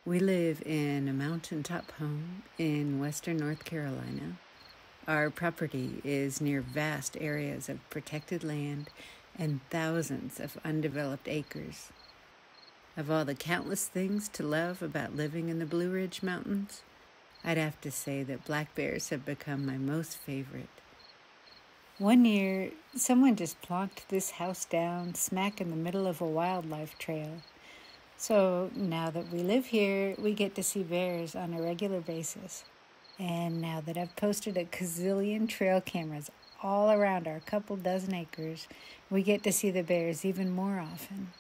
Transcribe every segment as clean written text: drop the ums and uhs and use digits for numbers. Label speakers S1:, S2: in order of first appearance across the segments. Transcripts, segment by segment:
S1: We live in a mountaintop home in western North Carolina. Our property is near vast areas of protected land and thousands of undeveloped acres. Of all the countless things to love about living in the Blue Ridge Mountains, I'd have to say that black bears have become my most favorite. One year, someone just plonked this house down smack in the middle of a wildlife trail. So now that we live here, we get to see bears on a regular basis. And now that I've posted a gazillion trail cameras all around our couple dozen acres, we get to see the bears even more often.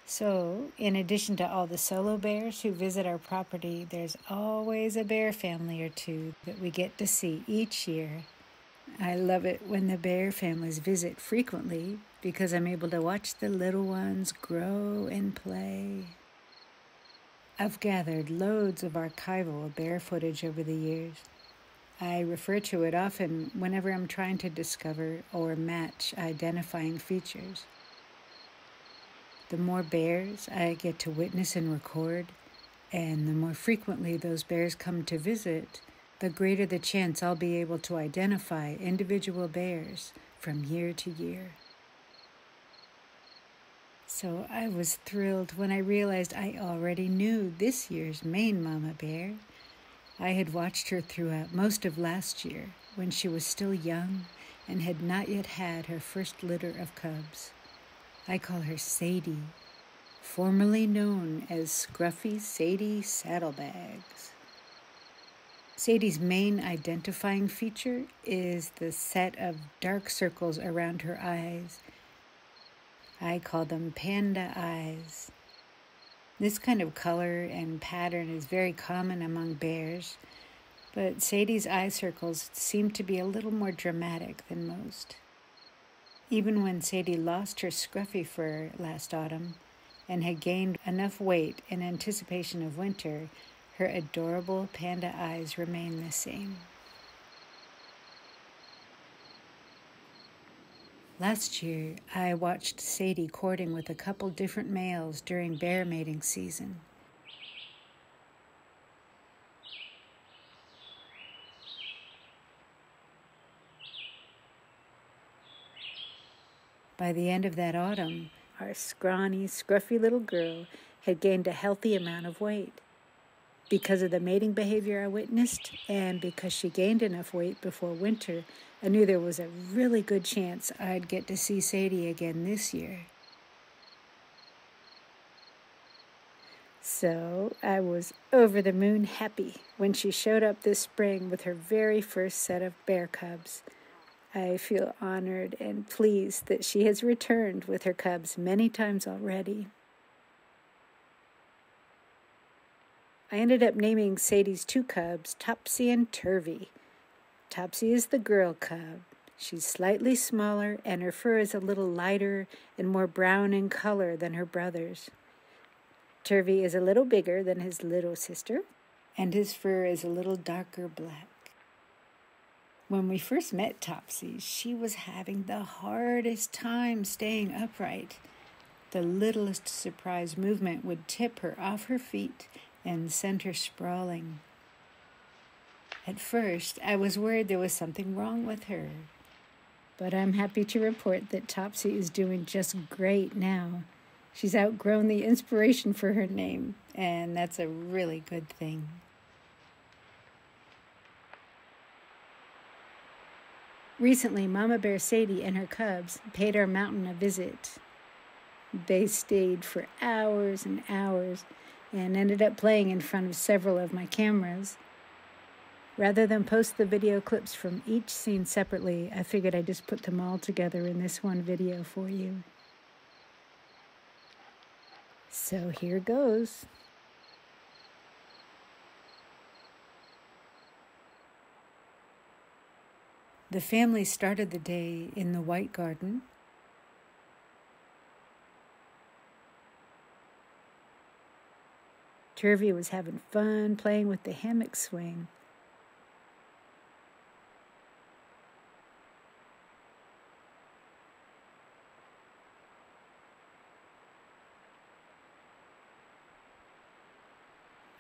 S1: So, in addition to all the solo bears who visit our property, there's always a bear family or two that we get to see each year. I love it when the bear families visit frequently because I'm able to watch the little ones grow and play. I've gathered loads of archival bear footage over the years. I refer to it often whenever I'm trying to discover or match identifying features. The more bears I get to witness and record, and the more frequently those bears come to visit, the greater the chance I'll be able to identify individual bears from year to year. So I was thrilled when I realized I already knew this year's main mama bear. I had watched her throughout most of last year when she was still young and had not yet had her first litter of cubs. I call her Sadie, formerly known as Scruffy Sadie Saddlebags. Sadie's main identifying feature is the set of dark circles around her eyes. I call them panda eyes. This kind of color and pattern is very common among bears, but Sadie's eye circles seem to be a little more dramatic than most. Even when Sadie lost her scruffy fur last autumn and had gained enough weight in anticipation of winter, her adorable panda eyes remain the same. Last year, I watched Sadie courting with a couple different males during bear mating season. By the end of that autumn, our scrawny, scruffy little girl had gained a healthy amount of weight. Because of the mating behavior I witnessed, and because she gained enough weight before winter, I knew there was a really good chance I'd get to see Sadie again this year. So I was over the moon happy when she showed up this spring with her very first set of bear cubs. I feel honored and pleased that she has returned with her cubs many times already. I ended up naming Sadie's two cubs Topsy and Turvy. Topsy is the girl cub. She's slightly smaller and her fur is a little lighter and more brown in color than her brother's. Turvy is a little bigger than his little sister, and his fur is a little darker black. When we first met Topsy, she was having the hardest time staying upright. The littlest surprise movement would tip her off her feet and send her sprawling. At first, I was worried there was something wrong with her, but I'm happy to report that Topsy is doing just great now. She's outgrown the inspiration for her name, and that's a really good thing. Recently, Mama Bear Sadie and her cubs paid our mountain a visit. They stayed for hours and hours and ended up playing in front of several of my cameras. Rather than post the video clips from each scene separately, I figured I'd just put them all together in this one video for you. So here goes. The family started the day in the White Garden. Turvy was having fun playing with the hammock swing.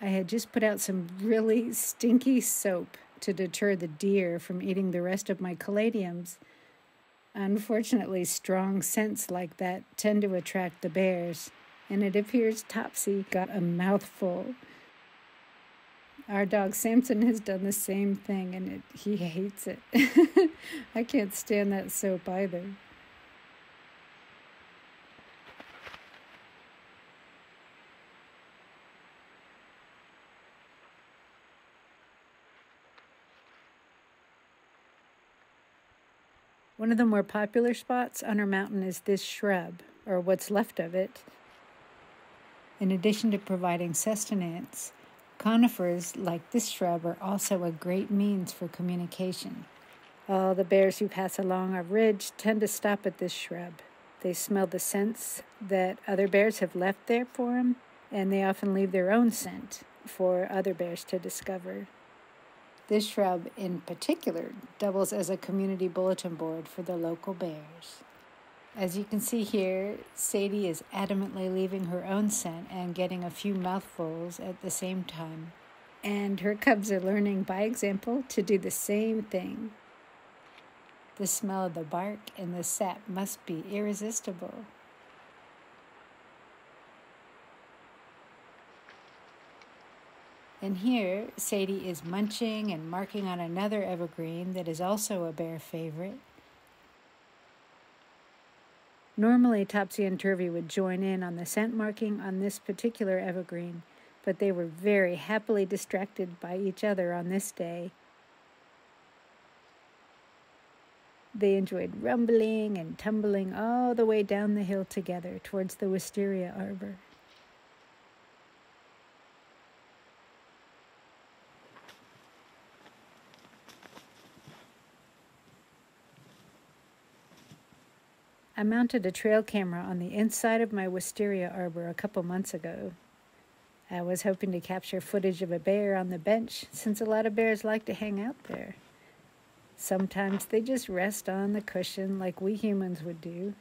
S1: I had just put out some really stinky soap to deter the deer from eating the rest of my caladiums. Unfortunately, strong scents like that tend to attract the bears, and it appears Topsy got a mouthful. Our dog Samson has done the same thing, and he hates it. I can't stand that soap either. One of the more popular spots on our mountain is this shrub, or what's left of it. In addition to providing sustenance, conifers like this shrub are also a great means for communication. All the bears who pass along our ridge tend to stop at this shrub. They smell the scents that other bears have left there for them, and they often leave their own scent for other bears to discover. This shrub in particular doubles as a community bulletin board for the local bears. As you can see here, Sadie is adamantly leaving her own scent and getting a few mouthfuls at the same time. And her cubs are learning by example to do the same thing. The smell of the bark and the sap must be irresistible. And here, Sadie is munching and marking on another evergreen that is also a bear favorite. Normally, Topsy and Turvy would join in on the scent marking on this particular evergreen, but they were very happily distracted by each other on this day. They enjoyed rumbling and tumbling all the way down the hill together towards the wisteria arbor. I mounted a trail camera on the inside of my wisteria arbor a couple months ago. I was hoping to capture footage of a bear on the bench, since a lot of bears like to hang out there. Sometimes they just rest on the cushion like we humans would do.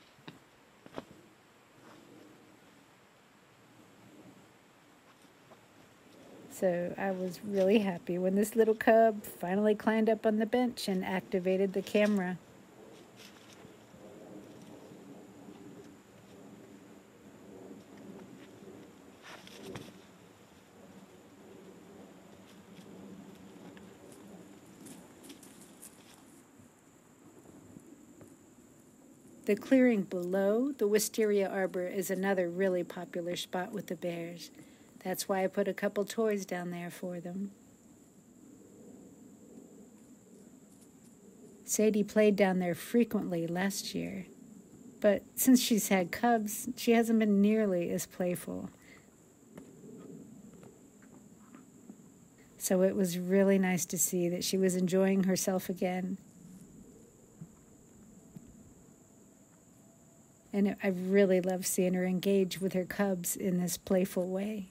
S1: So I was really happy when this little cub finally climbed up on the bench and activated the camera. The clearing below the wisteria arbor is another really popular spot with the bears. That's why I put a couple toys down there for them. Sadie played down there frequently last year, but since she's had cubs, she hasn't been nearly as playful. So it was really nice to see that she was enjoying herself again. And I really love seeing her engage with her cubs in this playful way.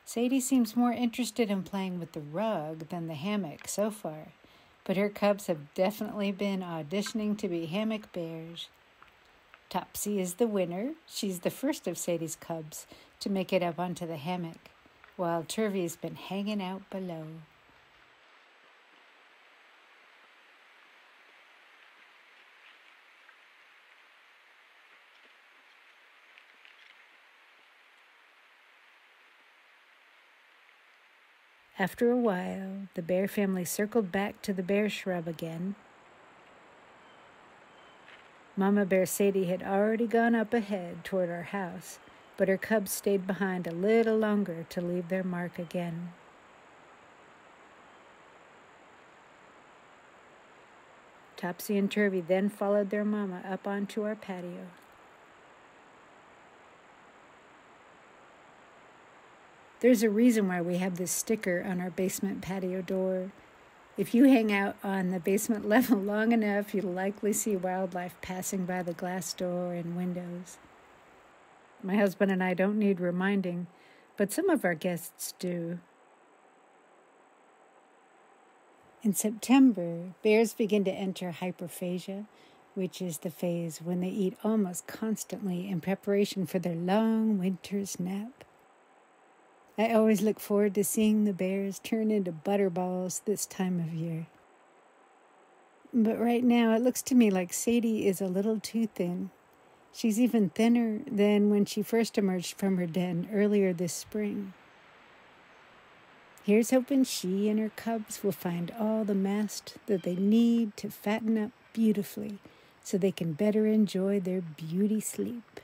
S1: Sadie seems more interested in playing with the rug than the hammock so far, but her cubs have definitely been auditioning to be hammock bears. Topsy is the winner. She's the first of Sadie's cubs to make it up onto the hammock, while Turvy's been hanging out below. After a while, the bear family circled back to the bear shrub again. Mama Bear Sadie had already gone up ahead toward our house, but her cubs stayed behind a little longer to leave their mark again. Topsy and Turvy then followed their mama up onto our patio. There's a reason why we have this sticker on our basement patio door. If you hang out on the basement level long enough, you'll likely see wildlife passing by the glass door and windows. My husband and I don't need reminding, but some of our guests do. In September, bears begin to enter hyperphagia, which is the phase when they eat almost constantly in preparation for their long winter's nap. I always look forward to seeing the bears turn into butterballs this time of year. But right now, it looks to me like Sadie is a little too thin. She's even thinner than when she first emerged from her den earlier this spring. Here's hoping she and her cubs will find all the mast that they need to fatten up beautifully so they can better enjoy their beauty sleep.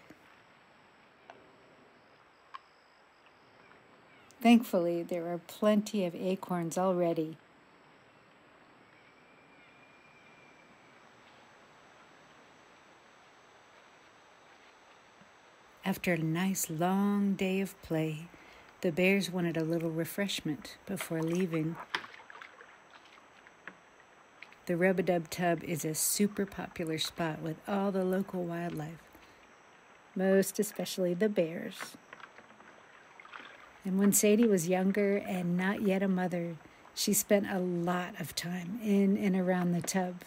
S1: Thankfully, there are plenty of acorns already. After a nice long day of play, the bears wanted a little refreshment before leaving. The Rub-a-Dub Tub is a super popular spot with all the local wildlife, most especially the bears. And when Sadie was younger and not yet a mother, she spent a lot of time in and around the tub.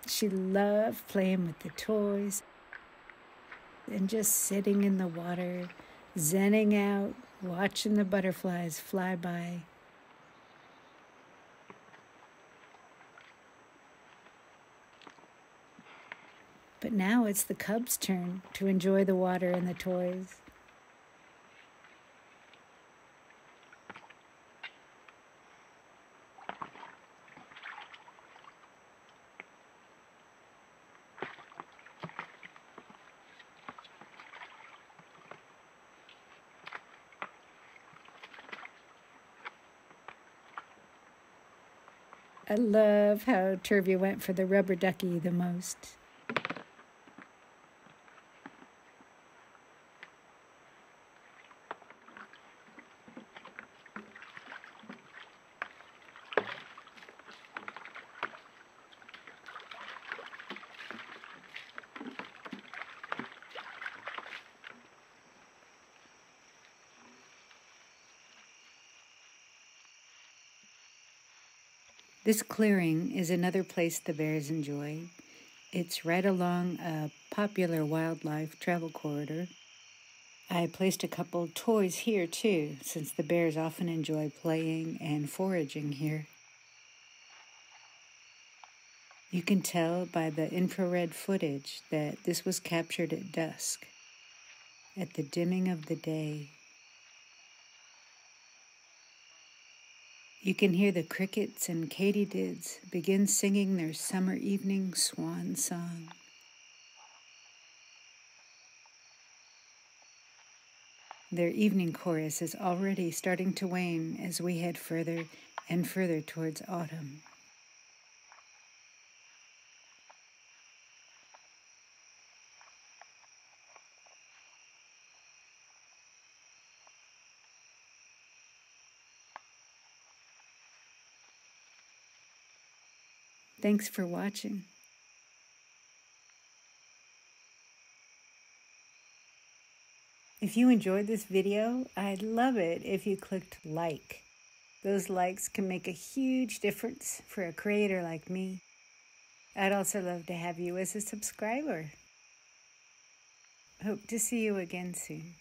S1: She loved playing with the toys and just sitting in the water, zenning out, watching the butterflies fly by. But now it's the cubs' turn to enjoy the water and the toys. I love how Turvy went for the rubber ducky the most. This clearing is another place the bears enjoy. It's right along a popular wildlife travel corridor. I placed a couple toys here too, since the bears often enjoy playing and foraging here. You can tell by the infrared footage that this was captured at dusk, at the dimming of the day. You can hear the crickets and katydids begin singing their summer evening swan song. Their evening chorus is already starting to wane as we head further and further towards autumn. Thanks for watching. If you enjoyed this video, I'd love it if you clicked like. Those likes can make a huge difference for a creator like me. I'd also love to have you as a subscriber. Hope to see you again soon.